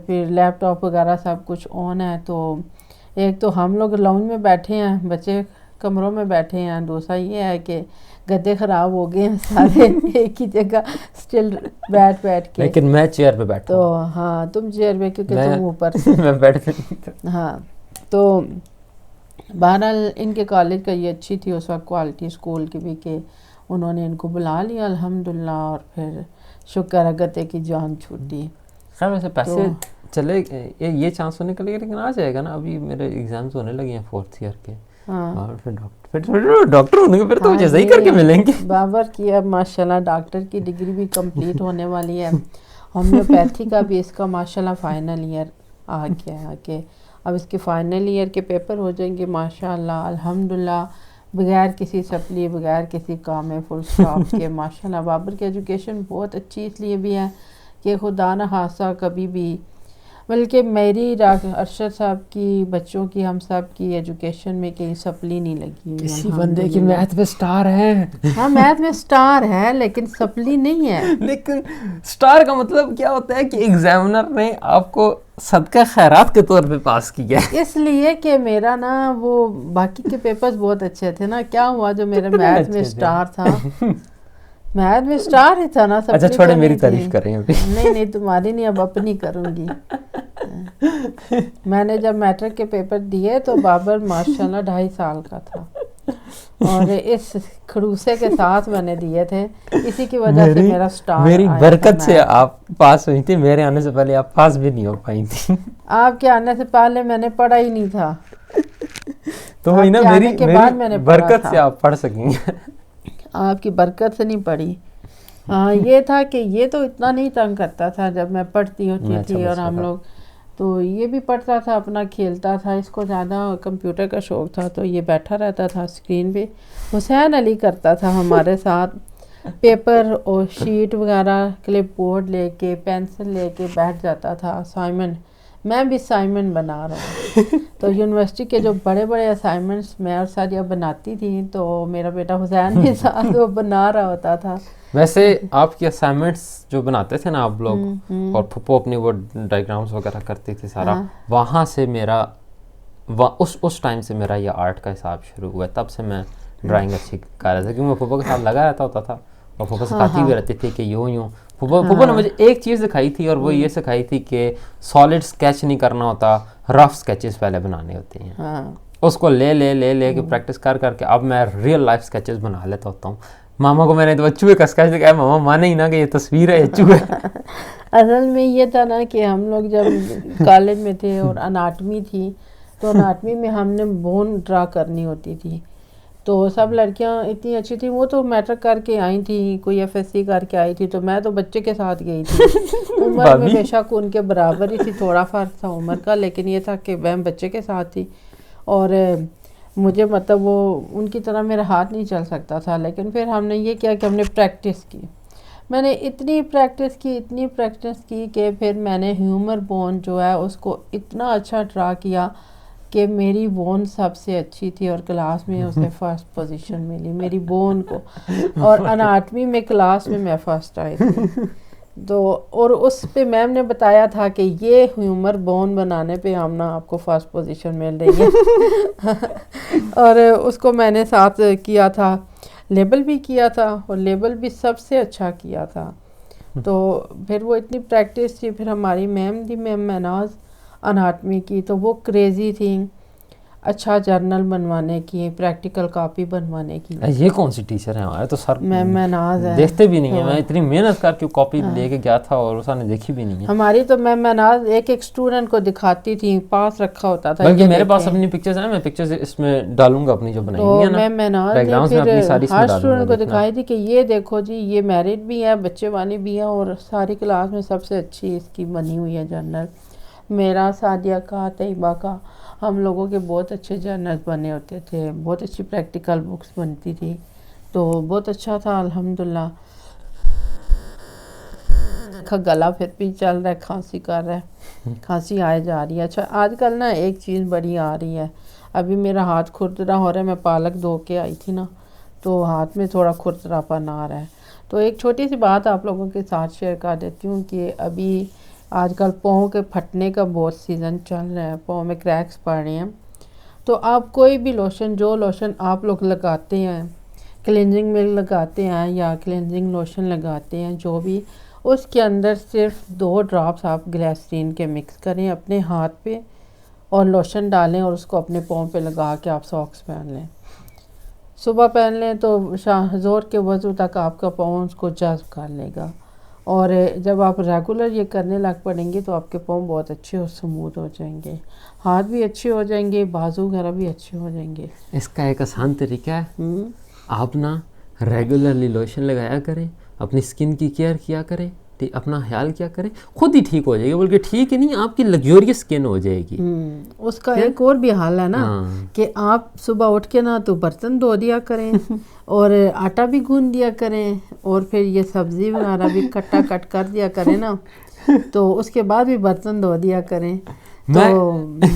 پھر لیپ ٹاپ وغیرہ سب کچھ آن ہے. تو ایک تو ہم لوگ لاؤنج میں بیٹھے ہیں, بچے کمروں میں بیٹھے ہیں, دوسرا یہ ہے کہ گدے خراب ہو گئے ہیں سارے ایک ہی جگہ اسٹل بیٹھ کے. لیکن میں چیئر پہ بیٹھا تو ہاں تم چیئر پہ کیونکہ تم اوپر سے میں بیٹھ پہ. ہاں تو بہرحال ان کے کالج کا یہ اچھی تھی اس وقت کوالٹی اسکول کی بھی کہ انہوں نے ان کو بلا لیا الحمدللہ, اور پھر شکر ہے گتے کی جان چھوٹی. خیر ویسے پیسے چلے یہ چانس ہونے کے لیے لیکن آ جائے گا نا. ابھی میرے ایگزامز ہونے لگے ہیں 4th ایئر کے, اور پھر ڈاکٹر ہونے کے پھر تو جیسے ہی کر کے ملیں گے. بابر کی اب ماشاءاللہ ڈاکٹر کی ڈگری بھی کمپلیٹ ہونے والی ہے. ہومیوپیتھی کا بھی اس کا ماشاءاللہ فائنل ایئر آ گیا ہے کہ اب اس کے فائنل ایئر کے پیپر ہو جائیں گے ماشاءاللہ الحمدللہ, بغیر کسی سپلی, بغیر کسی کام میں, فل اسٹاپ کے. ماشاءاللہ بابر کی ایجوکیشن بہت اچھی اس لیے بھی ہے کہ خدا نہ خاصہ کبھی بھی, بلکہ میری ارشد صاحب کی, بچوں کی, ہم سب کی ایجوکیشن میں کہیں سپلی نہیں لگی. کسی بندے کی میتھ میں سٹار ہے. ہاں میتھ میں سٹار ہے لیکن سپلی نہیں ہے. لیکن سٹار کا مطلب کیا ہوتا ہے کہ ایگزامنر نے آپ کو صدقہ خیرات کے طور پہ پاس کیا ہے. اس لیے کہ میرا نا وہ باقی کے پیپرز بہت اچھے تھے نا, کیا ہوا جو میرا میتھ میں سٹار تھا, میتھ میں سٹار ہی تھا نا. اچھا چھوڑے میری تعریف کریں ابھی. نہیں تمہاری نہیں, اب اپنی کروں گی. میں نے جب میٹرک کے پیپر دیے تو بابر ماشاءاللہ 2.5 سال کا تھا, اور اس خروسے کے ساتھ میں نے دیے تھے, اسی کی وجہ سے میرا سٹار میری برکت سے آپ پاس ہوئی تھی, میرے آنے سے پہلے آپ پاس بھی نہیں ہو پائی تھی. آپ کے آنے سے پہلے میں نے پڑھا ہی نہیں تھا, تو وہی نا میری برکت سے آپ پڑھ سکیں گے. آپ کی برکت سے نہیں پڑھی. ہاں یہ تھا کہ یہ تو اتنا نہیں تنگ کرتا تھا جب میں پڑھتی ہوتی تھی, اور ہم لوگ تو یہ بھی پڑھتا تھا, اپنا کھیلتا تھا. اس کو زیادہ کمپیوٹر کا شوق تھا تو یہ بیٹھا رہتا تھا اسکرین پہ. حسین علی کرتا تھا ہمارے ساتھ, پیپر اور شیٹ وغیرہ, کلپ بورڈ لے کے, پینسل لے کے بیٹھ جاتا تھا. اسائنمنٹ میں بھی اسائنمنٹ بنا رہا ہوں, تو یونیورسٹی کے جو بڑے بڑے اسائنمنٹس میں اور ساریہ بناتی تھی, تو میرا بیٹا حسین بھی ساتھ وہ بنا رہا ہوتا تھا. ویسے آپ کی اسائنمنٹس جو بناتے تھے نا آپ لوگ, اور پھپھو اپنی وہ ڈائیگرامس وغیرہ کرتی تھی سارا, وہاں سے میرا اس ٹائم سے میرا یہ آرٹ کا حساب شروع ہوا ہے. تب سے میں ڈرائنگ اچھی کر رہا تھا, کیونکہ میں پھپھو کے ساتھ لگا رہتا ہوتا تھا, اور پھپھو سکھاتی بھی رہتی تھی کہ یوں. پھپھو نے مجھے ایک چیز سکھائی تھی, اور وہ یہ سکھائی تھی کہ سالڈ اسکیچ نہیں کرنا ہوتا, رف اسکیچز پہلے بنانے ہوتے ہیں. اس کو لے کے پریکٹس کر کے اب میں ریئل لائف اسکیچز بنا لیتا ہوتا ہوں. ماما کو میں نے تو چوہے کا اسکیچ دکھایا, ماما مانے ہی نا کہ یہ تصویر ہے, یہ چوہے. اصل میں یہ تھا نا کہ ہم لوگ جب کالج میں تھے اور اناٹمی تھی, تو اناٹمی میں ہم نے بون ڈرا کرنی ہوتی تھی. تو سب لڑکیاں اتنی اچھی تھیں, وہ تو میٹرک کر کے آئی تھیں, کوئی FSC کر کے آئی تھی, تو میں تو بچے کے ساتھ گئی تھی. عمر میں بے شک ان کے برابر ہی تھی, تھوڑا فرق تھا عمر کا, لیکن یہ تھا کہ میں بچے کے ساتھ تھی, اور مجھے مطلب وہ ان کی طرح میرا ہاتھ نہیں چل سکتا تھا. لیکن پھر ہم نے یہ کیا کہ ہم نے پریکٹس کی. میں نے اتنی پریکٹس کی کہ پھر میں نے ہیومر بون جو ہے اس کو اتنا اچھا ڈرا کیا کہ میری بون سب سے اچھی تھی, اور کلاس میں اسے فرسٹ پوزیشن ملی میری بون کو, اور اناٹمی میں کلاس میں فرسٹ آئی تھی. تو اور اس پہ میم نے بتایا تھا کہ یہ ہیومر بون بنانے پہ ہم نا آپ کو فرسٹ پوزیشن مل رہی ہے. اور اس کو میں نے ساتھ کیا تھا, لیبل بھی کیا تھا, اور لیبل بھی سب سے اچھا کیا تھا. تو پھر وہ اتنی پریکٹس تھی. پھر ہماری میم تھی میم میناز اناٹمی کی, تو وہ کریزی تھی اچھا جرنل بنوانے کی, پریکٹیکل کاپی بنوانے کی. یہ کون سی ٹیچر ہیں ہمارے, تو سر میم میناز ہے, دیکھتے بھی نہیں ہیں. میں اتنی محنت کر کے کاپی لے کے گیا تھا اور اسے نے دیکھی بھی نہیں ہے. ہماری تو میم میناز ایک اسٹوڈنٹ کو دکھاتی تھی, پاس رکھا ہوتا تھا. بلکہ میرے پاس اپنی پکچرز ہیں, میں پکچرز اس میں ڈالوں گا اپنی جو بنائی ہوئی ہیں نا, میم میناز بیک گراؤنڈز میں اپنی ساری اس میں ہر ڈالوں گا. اسٹوڈنٹ کو دکھائی تھی کہ یہ دیکھو جی, یہ میرڈ بھی ہے, بچے والی بھی ہے, اور ساری کلاس میں سب سے اچھی اس کی بنی ہوئی ہے جرنل. میرا, سعدیہ کا, طیبہ کا, ہم لوگوں کے بہت اچھے جرنل بنے ہوتے تھے, بہت اچھی پریکٹیکل بکس بنتی تھی, تو بہت اچھا تھا الحمدللہ. گلا پھر بھی چل رہا ہے, کھانسی کر رہا ہے, کھانسی آئے جا رہی ہے. اچھا آج کل نا ایک چیز بڑی آ رہی ہے, ابھی میرا ہاتھ کھردرا ہو رہا ہے, میں پالک دھو کے آئی تھی نا, تو ہاتھ میں تھوڑا کھردرا پن آ رہا ہے. تو ایک چھوٹی سی بات آپ لوگوں کے ساتھ شیئر کر دیتی ہوں کہ ابھی آج کل پاؤں کے پھٹنے کا بہت سیزن چل رہا ہے، پاؤں میں کریکس پڑ رہے ہیں، تو آپ کوئی بھی لوشن، جو لوشن آپ لوگ لگاتے ہیں، کلینزنگ ملک لگاتے ہیں یا کلینزنگ لوشن لگاتے ہیں، جو بھی، اس کے اندر صرف 2 ڈراپس آپ گلیسرین کے مکس کریں اپنے ہاتھ پہ اور لوشن ڈالیں اور اس کو اپنے پاؤں پہ لگا کے آپ ساکس پہن لیں. صبح پہن لیں تو زور کے وضو تک آپ کا پاؤں اس کو جذب کر لے گا، اور جب آپ ریگولر یہ کرنے لگ پڑیں گے تو آپ کے پاؤں بہت اچھے اور سموتھ ہو جائیں گے، ہاتھ بھی اچھے ہو جائیں گے، بازو وغیرہ بھی اچھے ہو جائیں گے. اس کا ایک آسان طریقہ ہے، آپ نا ریگولرلی لوشن لگایا کریں، اپنی اسکن کی کیئر کیا کریں، اپنا خیال کیا کریں، خود ہی ٹھیک ہو جائے گی، بلکہ ٹھیک ہی نہیں، آپ کی لگزوریس اسکن ہو جائے گی. اس کا ایک اور بھی حال ہے نا کہ آپ صبح اٹھ کے نا تو برتن دھو دیا کریں اور آٹا بھی گوندھ دیا کریں اور پھر یہ سبزی وغیرہ بھی کٹ کر دیا کریں نا، تو اس کے بعد بھی برتن دھو دیا کریں، تو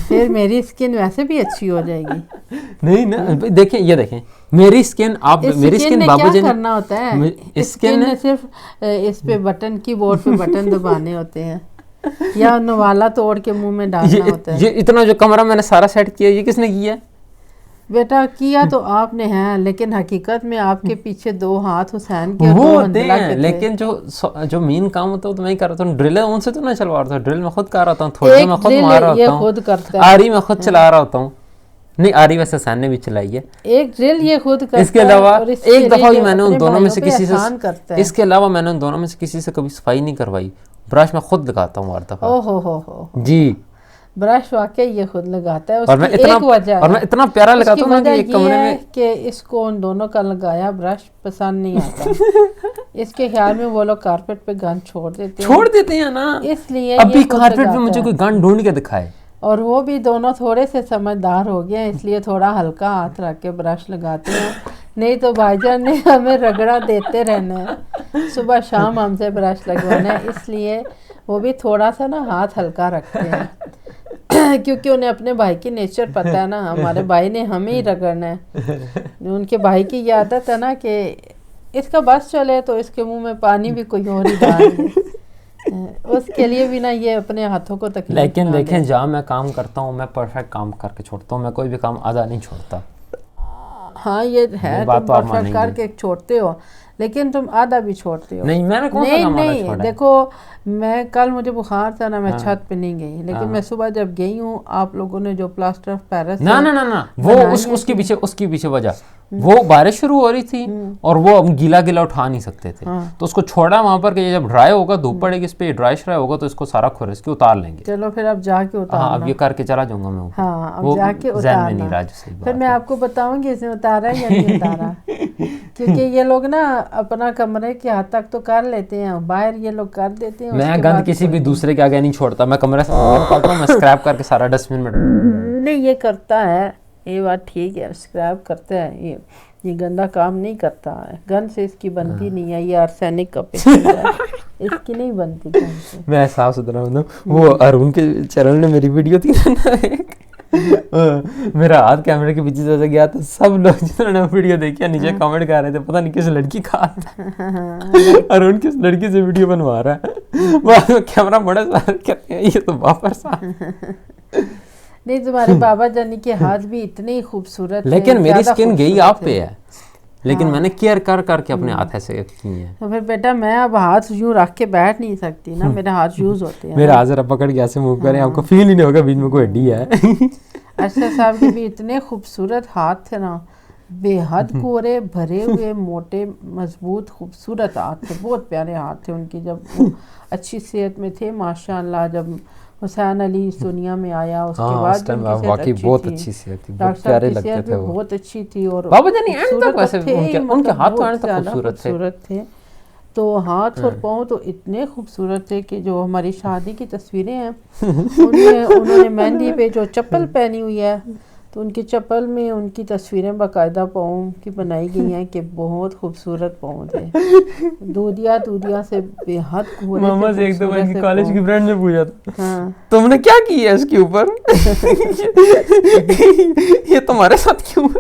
پھر میری اسکن ویسے بھی اچھی ہو جائے گی. نہیں نا، دیکھیں یہ دیکھیں میری اسکن، آپ میری اسکن بابا جی کیا کرنا ہوتا ہے، اسکن نے صرف اس پہ بٹن، کی بورڈ پہ بٹن دبانے ہوتے ہیں یا نوالا توڑ کے منہ میں ڈالنا ہوتا ہے. یہ اتنا جو کمرہ میں نے سارا سیٹ کیا، یہ کس نے کیا ہے؟ بیٹا کیا تو آپ نے ہے، لیکن حقیقت میں آپ کے پیچھے 2 ہاتھ حسین کے وہ ہوتے ہیں، لیکن جو مین کام ہوتا ہے وہ تو میں ہی کر رہا ہوں. ڈرل ہے ان سے تو نہ چلوا رہا تھا، ڈرل میں خود کر رہا ہوتا ہوں، تھوڑے میں خود مار رہا ہوتا ہوں، خود کرتا ہے، آری میں خود چلا رہا ہوتا ہوں. نہیں، آری ویسے حسین نے بھی چلائی ہے. ایک ڈرل یہ خود کرتا ہے. اس کے علاوہ ایک دفعہ بھی میں نے ان دونوں میں سے کسی سے، اس کے علاوہ میں نے ان دونوں میں سے کسی سے کبھی صفائی نہیں کروائی. برش میں خود لگاتا ہوں ہر دفعہ. ہو جی، برش واقعی یہ خود لگاتا ہے. اور میں اتنا پیارا لگاتا ہوں کہ ایک کمرے میں، کہ اس کو ان دونوں کا لگایا برش پسند نہیں آتا. اس کے خیال میں وہ لوگ کارپیٹ پہ گند چھوڑ دیتے ہیں نا، اس لیے ابھی کارپیٹ پہ مجھے کوئی گند ڈھونڈ کے دکھائے. اور وہ بھی دونوں تھوڑے سے سمجھدار ہو گئے ہیں، اس لیے تھوڑا ہلکا ہاتھ رکھ کے برش لگاتے ہیں، نہیں تو بھائی جان نے ہمیں رگڑا دیتے رہنا ہے، صبح شام ہم سے برش لگوانا ہے، اس لیے وہ بھی تھوڑا سا نا ہاتھ ہلکا رکھتے ہیں کیونکہ انہیں اپنے بھائی کی نیچر پتہ ہے نا، ہمارے بھائی نے ہمیں ہی رگڑنا ہے. ان کے بھائی کی یہ عادت ہے نا کہ اس کا بس چلے تو اس کے منہ میں پانی بھی کوئی اور ہی ڈال دے، اس کے لیے بھی نا یہ اپنے ہاتھوں کو تکلیف. لیکن دیکھیں جہاں میں کام کرتا ہوں میں پرفیکٹ کام کر کے چھوڑتا ہوں، میں کوئی بھی کام آدھا نہیں چھوڑتا. ہاں یہ ہے، تم پرفیکٹ کر کے چھوڑتے ہو، لیکن تم آدھا بھی چھوڑتے ہو. نہیں، میں نے کون سا کام آدھا چھوڑا ہے؟ دیکھو میں کل مجھے بخار تھا نا، میں چھت پہ نہیں گئی، لیکن میں صبح جب گئی ہوں آپ لوگوں نے جو پلاسٹر آف پیرس، نہ وہ اس کے پیچھے وجہ وہ بارش شروع ہو رہی تھی اور وہ گیلا اٹھا نہیں سکتے تھے، تو اس کو چھوڑا وہاں پر کہ جب ڈرائی ہوگا، دھوپ پڑے گی اس پہ، ڈرائی شرائی ہوگا تو اس کو سارا کھر اس کے اتار لیں گے. چلو پھر اب جا کے اتارنا. اب یہ کر کے چلا جاؤں گا میں. ہاں اب جا کے اتارنا، پھر میں آپ کو بتاؤں گی اس نے اتارا یا نہیں اتارا. کیونکہ یہ لوگ نا اپنا کمرے کے حد تک تو کر لیتے ہیں، باہر یہ لوگ کر دیتے ہیں. میں گند کسی بھی دوسرے کے آگے نہیں چھوڑتا، میں کمرے سے کرتا ہوں، میں اسکریپ کر کے سارا ڈسٹ بن میں. نہیں یہ کرتا ہے، یہ بات ٹھیک ہے، اسکریپ کرتا ہے، یہ گندا کام نہیں کرتا ہے، گن سے اس کی بنتی نہیں ہے، یہ آرسینک کا پیشنٹ ہے، اس کی نہیں بنتی گن سے. میں صاف ستھرا ہوں. وہ ارون کے چینل نے میری ویڈیو تھی نا، میرا ہاتھ کیمرے کے پیچھے سے گیا تو سب لوگ جنہوں نے ویڈیو دیکھی نیچے کمنٹ کر رہے تھے پتہ نہیں کس لڑکی کا ارون کس لڑکی سے ویڈیو بنوا رہا ہے، وہ کیمرہ بڑا سارے کہتے ہیں یہ تو واپر صاحب. نہیں تمہارے بابا جانی کے ہاتھ بھی اتنے خوبصورت، لیکن میری اسکن گئی آپ پہ ہے، لیکن میں نے کیئر کر کے اپنے ہاتھ ایسے کی ہیں. تو پھر بیٹا میں اب ہاتھ یوں رکھ کے بیٹھ نہیں سکتی نا، میرے ہاتھ یوز ہوتے ہیں. میرا ہاتھ ذرا پکڑ کے ایسے موو کریں، آپ کو فیل ہی نہیں ہوگا بیچ میں کوئی ہڈی ہے. ارشد صاحب کے بھی اتنے خوبصورت ہاتھ تھے نا، بے حد گورے بھرے ہوئے موٹے مضبوط خوبصورت ہاتھ تھے، بہت پیارے ہاتھ تھے ان کی. جب وہ اچھی صحت میں تھے ماشاءاللہ، جب حسین علی اس دنیا میں آیا اس کے بعد واقعی بہت اچھی صحت تھی، بہت پیارے لگتے تھے، وہ بہت اچھی تھی. اور بابا جانی اینڈ تک ویسے ان کے ہاتھ تو اینڈ تک خوبصورت تھے، تو ہاتھ اور پاؤں تو اتنے خوبصورت تھے کہ جو ہماری شادی کی تصویریں ہیں انہوں نے مہندی پہ جو چپل پہنی ہوئی ہے تو ان کی چپل میں ان کی تصویریں باقاعدہ پاؤں کی بنائی گئی ہیں کہ بہت خوبصورت پاؤں تھے، دودیا سے بے حد گورے. ماما سے ایک دفعہ کالج کی فرینڈ نے پوچھا تھا تم نے کیا کیا ہے اس کے اوپر، یہ تمہارے ساتھ کیوں ہے؟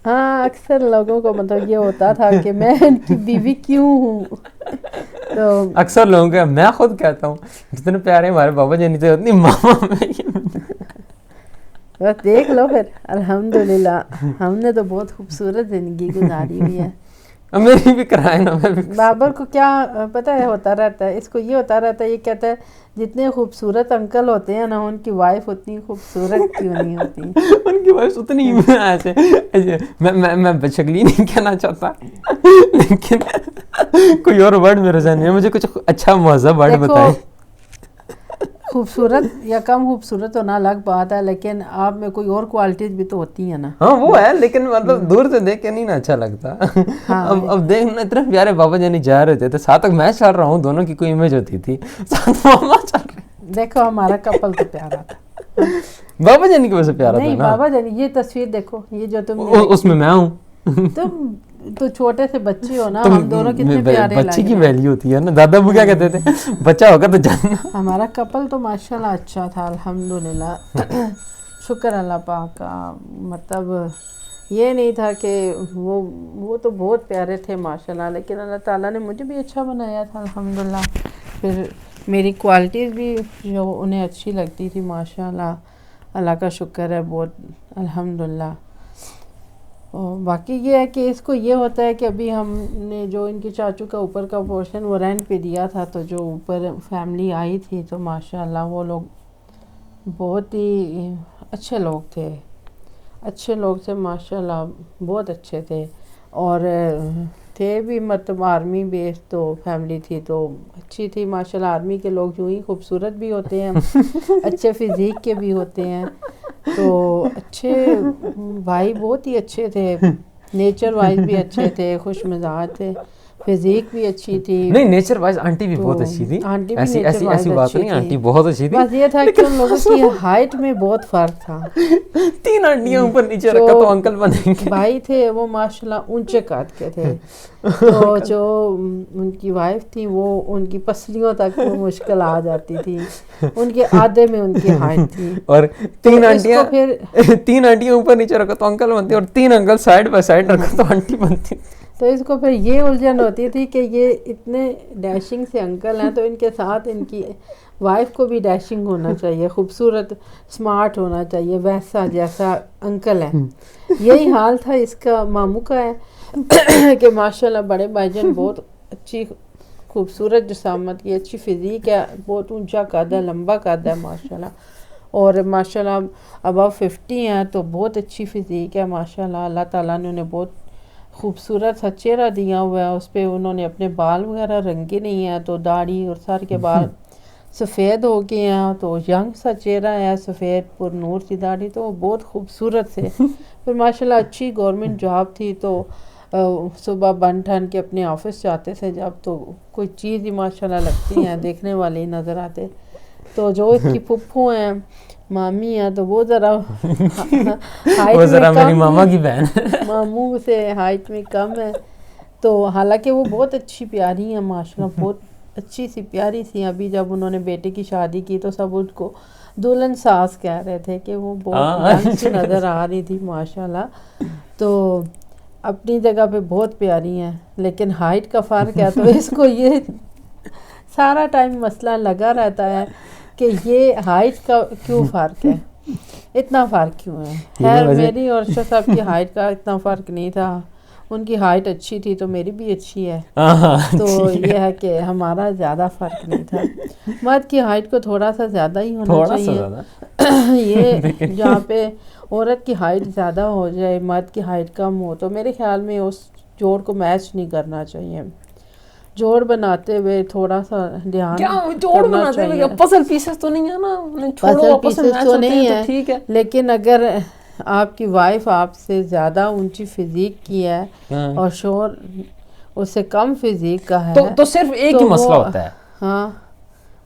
ہاں اکثر لوگوں کو مطلب یہ ہوتا تھا کہ میں ان کی بیوی کیوں ہوں. تو اکثر لوگوں کے, میں خود کہتا ہوں جتنے پیارے ہمارے بابا جانی تھے اتنی ماما میں. بس دیکھ لو پھر, الحمدللہ ہم نے تو بہت خوبصورت زندگی گزاری ہوئی ہے. میری بھی کرائے نا. میں بھی بابر کو کیا پتہ ہے ہوتا رہتا ہے, اس کو یہ ہوتا رہتا ہے, یہ کہتا ہے جتنے خوبصورت انکل ہوتے ہیں نا ان کی وائف اتنی خوبصورت کیوں نہیں ہوتی. ان کی وائف اتنی ایسے, میں بشکلی نہیں کہنا چاہتا لیکن کوئی اور ورڈ میرے ذہن میں, مجھے کچھ اچھا مہذب ورڈ بتائیں. خوبصورت یا کم خوبصورت ہونا الگ بات ہے, لیکن آپ میں کوئی اور کوالٹیز بھی تو ہوتی ہیں نا. ہاں وہ ہے, لیکن مطلب دور سے دیکھ کے نہیں نا اچھا لگتا. اب دیکھنا اتنے پیارے بابا جانی جا رہے تھے, ساتھ تک میں چل رہا ہوں, دونوں کی کوئی امیج ہوتی تھی, ساتھ ماما چل رہے. دیکھو ہمارا کپل تو پیارا تھا. بابا جانی کی وجہ سے پیارا تھا نہیں نا. بابا جانی, یہ تصویر دیکھو, یہ جو تم اس میں ہوں. تم تو چھوٹے سے بچے ہو نا, ہم دونوں کتنے پیارے لگے. بچی کی ویلیو ہوتی ہے نا, دادا ابو کیا کہتے تھے, بچہ ہوگا تو جاننا. ہمارا کپل تو ماشاءاللہ اچھا تھا, الحمدللہ, شکر اللہ پاک کا. مطلب یہ نہیں تھا کہ وہ تو بہت پیارے تھے ماشاءاللہ, لیکن اللہ تعالیٰ نے مجھے بھی اچھا بنایا تھا الحمدللہ. پھر میری کوالٹیز بھی جو انہیں اچھی لگتی تھی ماشاءاللہ, اللہ کا شکر ہے بہت الحمدللہ. باقی یہ ہے کہ اس کو یہ ہوتا ہے کہ ابھی ہم نے جو ان کے چاچو کا اوپر کا پورشن وہ رینٹ پہ دیا تھا, تو جو اوپر فیملی آئی تھی تو ماشاءاللہ وہ لوگ بہت ہی اچھے لوگ تھے ماشاءاللہ, بہت اچھے تھے. اور تھے بھی مطلب آرمی بیس تو فیملی تھی تو اچھی تھی ماشاءاللہ. آرمی کے لوگ جو ہی خوبصورت بھی ہوتے ہیں, اچھے فزیک کے بھی ہوتے ہیں, تو اچھے بھائی بہت ہی اچھے تھے, نیچر وائز بھی اچھے تھے, خوش مزاج تھے, فزیک بھی اچھی تھی. نہیں نیچر وائز آنٹی بھی بہت اچھی تھی, ایسی بات نہیں, آنٹی بہت اچھی تھی. بس یہ تھا کہ ان لوگوں کی ہائٹ میں بہت فرق تھا. 3 آنٹیاں اوپر نیچے رکھا تو انکل بنیں گے. بھائی تھے وہ ماشاءاللہ اونچے قد کے تھے, تو جو ان کی وائف تھی وہ ان کی پسلیوں تک مشکل آ جاتی تھی, ان کے آدھے میں ان کی ہائٹ تھی. اور 3 آنٹیاں اوپر نیچے رکھا تو انکل بنتی, اور 3 انکل سائڈ بائی سائڈ رکھا تو آنٹی بنتی. تو اس کو پھر یہ الجھن ہوتی تھی کہ یہ اتنے ڈیشنگ سے انکل ہیں, تو ان کے ساتھ ان کی وائف کو بھی ڈیشنگ ہونا چاہیے, خوبصورت اسمارٹ ہونا چاہیے, ویسا جیسا انکل ہے. یہی حال تھا اس کا, ماموں کا ہے کہ ماشاءاللہ بڑے بھائی جان بہت اچھی خوبصورت جسامت کی, اچھی فزیک ہے, بہت اونچا قد ہے, لمبا قد ہے ماشاءاللہ, اور ماشاءاللہ ابو 50 ہیں, تو بہت اچھی فزیک ہے ماشاءاللہ. اللہ تعالیٰ نے انہیں بہت خوبصورت سا چہرہ دیا ہوا ہے, اس پہ انہوں نے اپنے بال وغیرہ رنگے نہیں ہیں, تو داڑھی اور سر کے بال سفید ہو گئے ہیں, تو ینگ سا چہرہ ہے, سفید پر نور سی داڑھی, تو وہ بہت خوبصورت سے. پھر ماشاءاللہ اچھی گورنمنٹ جاب تھی, تو صبح بن ٹھن کے اپنے آفس جاتے تھے جب, تو کوئی چیز ہی ماشاءاللہ لگتی ہیں, دیکھنے والے ہی نظر آتے. تو جو اس کی پھپھو ہیں, مامی ہیں, تو وہ ذرا میری ماما کی بہن, ماموں سے ہائٹ میں کم ہے, تو حالانکہ وہ بہت اچھی پیاری ہیں ماشاءاللہ, بہت اچھی سی پیاری سی. ابھی جب انہوں نے بیٹے کی شادی کی تو سب ان کو دلہن ساس کہہ رہے تھے کہ وہ بہت ینگ سی نظر آ رہی تھی ماشاءاللہ. تو اپنی جگہ پہ بہت پیاری ہیں, لیکن ہائٹ کا فرق ہے, تو اس کو یہ سارا ٹائم مسئلہ لگا رہتا ہے کہ یہ ہائٹ کا کیوں فرق ہے, اتنا فرق کیوں ہے. خیر میری اور ارشد صاحب کی ہائٹ کا اتنا فرق نہیں تھا, ان کی ہائٹ اچھی تھی تو میری بھی اچھی ہے, تو یہ ہے کہ ہمارا زیادہ فرق نہیں تھا. مرد کی ہائٹ کو تھوڑا سا زیادہ ہی ہونا چاہیے. یہ جہاں پہ عورت کی ہائٹ زیادہ ہو جائے, مرد کی ہائٹ کم ہو, تو میرے خیال میں اس جوڑ کو میچ نہیں کرنا چاہیے. جوڑ بناتے ہوئے تھوڑا سا دھیان کرنا چاہیے. پزل پیسز تو نہیں ہے نا, پزل پیسز تو نہیں ہے, ٹھیک ہے, لیکن اگر آپ کی وائف آپ سے زیادہ اونچی فزیک کی ہے اور شوہر اس سے کم فزیک کا ہے, تو صرف ایک ہی مسئلہ ہوتا ہے, ہاں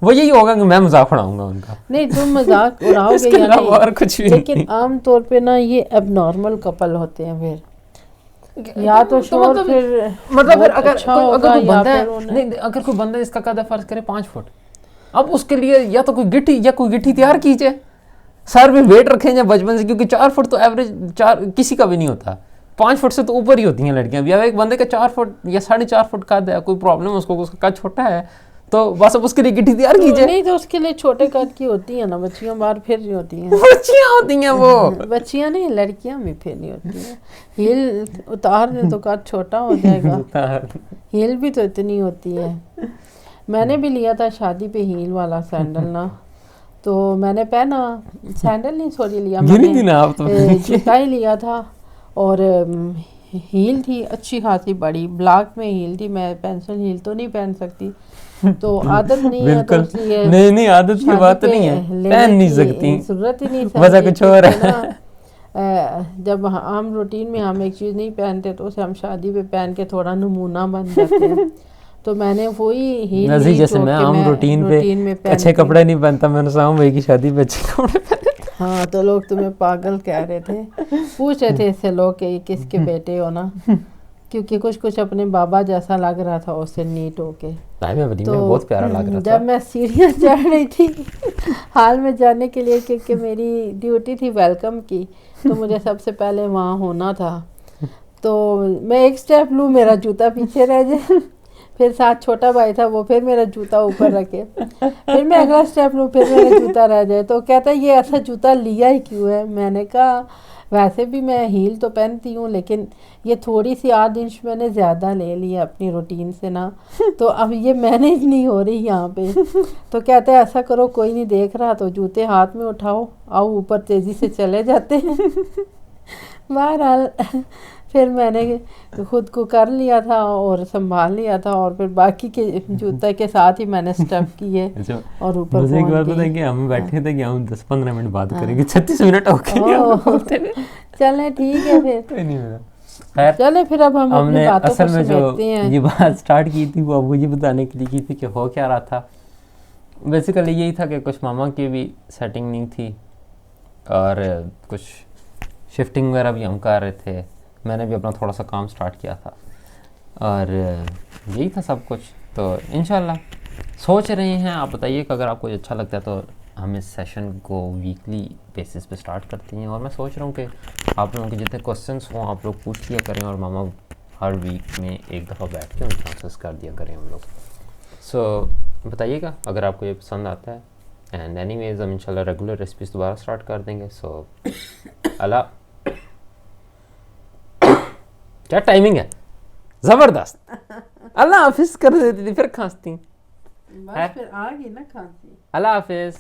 وہ یہی ہوگا کہ میں مذاق اڑاؤں گا ان کا. نہیں تم مذاق اڑاؤ گے یا نہیں, لیکن عام طور پہ نا یہ اب نارمل کپل ہوتے ہیں, پھر یا تو شوہر پھر مطلب اگر کوئی بندہ اس کا قد فرض کرے 5 فٹ, اب اس کے لیے یا تو کوئی گٹھی تیار کیجئے, سر میں ویٹ رکھیں یا بچپن سے, کیونکہ 4 فٹ تو ایوریج کسی کا بھی نہیں ہوتا. 5 فٹ سے تو اوپر ہی ہوتی ہیں لڑکیاں بھی. اب ایک بندے کا 4 فٹ یا 4.5 فٹ قد ہے, کوئی پرابلم ہے اس کو, اس کا قد چھوٹا ہے, تو بس اب اس کے لیے گٹی تیار کیجیے. نہیں تو اس کے لیے چھوٹے قد کی ہوتی ہیں نا, بچیاں باہر پھر رہی ہوتی ہیں. بچیاں ہوتی ہیں وہ, بچیاں نہیں, لڑکیاں بھی پھر رہی ہوتی ہیں. ہیل اتار دیں تو قد چھوٹا ہو جائے گا. ہیل بھی تو اتنی ہوتی ہے. میں نے بھی لیا تھا شادی پہ ہیل والا سینڈل نا, تو میں نے پہنا, سینڈل نہیں سوری لیا میں نے, جوتا ہی لیا تھا, اور ہیل تھی اچھی خاصی بڑی, بلاک میں ہیل تھی. میں پینسل ہیل تو نہیں پہن سکتی, تو عادت نہیں ہے, تو اس لیے نہیں عادت کی بات نہیں ہے, پہن نہیں سکتی, ضرورت ہی نہیں وجہ کچھ اور ہے. جب ہم روٹین میں ہم ایک چیز نہیں پہنتے تو اسے ہم شادی پہ پہن کے تھوڑا نمونہ بن جاتے ہیں. تو میں نے وہی ہیل لی جیسے میں عام روٹین میں اچھے کپڑے نہیں پہنتا, میں نے سام بھائی کی شادی پہ اچھے کپڑے پہنے. ہاں تو لوگ تمہیں پاگل کہہ رہے تھے, پوچھ رہے تھے اس سے لوگ کہ کس کے بیٹے ہو نا, کیونکہ کچھ اپنے بابا جیسا لگ رہا تھا اس سے نیٹ ہو کے. تو بہت پیارا لگ رہا تھا. جب میں سیڑھیاں چڑھ رہی تھی ہال میں جانے کے لیے, کیونکہ میری ڈیوٹی تھی ویلکم کی, تو مجھے سب سے پہلے وہاں ہونا تھا, تو میں ایک سٹیپ لوں میرا جوتا پیچھے رہ جائے, پھر ساتھ چھوٹا بھائی تھا وہ پھر میرا جوتا اوپر رکھے, پھر میں اگلا سٹیپ لوں پھر میرا جوتا رہ جائے. تو کہتا ہے یہ ایسا جوتا لیا ہی کیوں ہے. میں نے کہا ویسے بھی میں ہیل تو پہنتی ہوں, لیکن یہ تھوڑی سی 8 انچ میں نے زیادہ لے لی ہے اپنی روٹین سے نا, تو اب یہ مینیج نہیں ہو رہی یہاں پہ. تو کہتے ہیں ایسا کرو, کوئی نہیں دیکھ رہا تو جوتے ہاتھ میں اٹھاؤ, آؤ اوپر تیزی سے چلے جاتے ہیں. بہرحال پھر میں نے خود کو کر لیا تھا اور سنبھال لیا تھا, اور پھر باقی کے جوتے کے ساتھ ہی میں نے سٹیپ کیے اور اوپر مجھے ایک بات پتہ ہے کہ ہم بیٹھے تھے کہ ہم 10-15 منٹ بات کریں گے, 36 منٹ ہو گئے. چلیں ٹھیک ہے پھر, چلیں پھر اب ہم اپنی باتوں کو سمیٹتے ہیں. یہ بات سٹارٹ کی تھی وہ ابو جی بتانے کے لیے کی تھی کہ ہو کیا رہا تھا. بیسیکلی یہی تھا کہ کچھ ماما کی بھی سیٹنگ نہیں تھی, اور کچھ شفٹنگ وغیرہ بھی ہم کر رہے تھے. میں نے بھی اپنا تھوڑا سا کام سٹارٹ کیا تھا, اور یہی تھا سب کچھ. تو انشاءاللہ سوچ رہے ہیں, آپ بتائیے کہ اگر آپ کو اچھا لگتا ہے تو ہم اس سیشن کو ویکلی بیسس پہ سٹارٹ کرتے ہیں. اور میں سوچ رہا ہوں کہ آپ لوگوں کے جتنے کوسچنس ہوں آپ لوگ پوچھ لیا کریں, اور ماما ہر ویک میں ایک دفعہ بیٹھ کے ان کے آنسرس کر دیا کریں ہم لوگ. سو بتائیے گا اگر آپ کو یہ پسند آتا ہے. اینڈ اینی ویز ہم انشاءاللہ ریگولر ریسپیز دوبارہ سٹارٹ کر دیں گے. سو کیا ٹائمنگ ہے, زبردست. اللہ حافظ کر دیتی تھی پھر کھانستی. بس پھر آ گئی نا کھانسی. اللہ حافظ.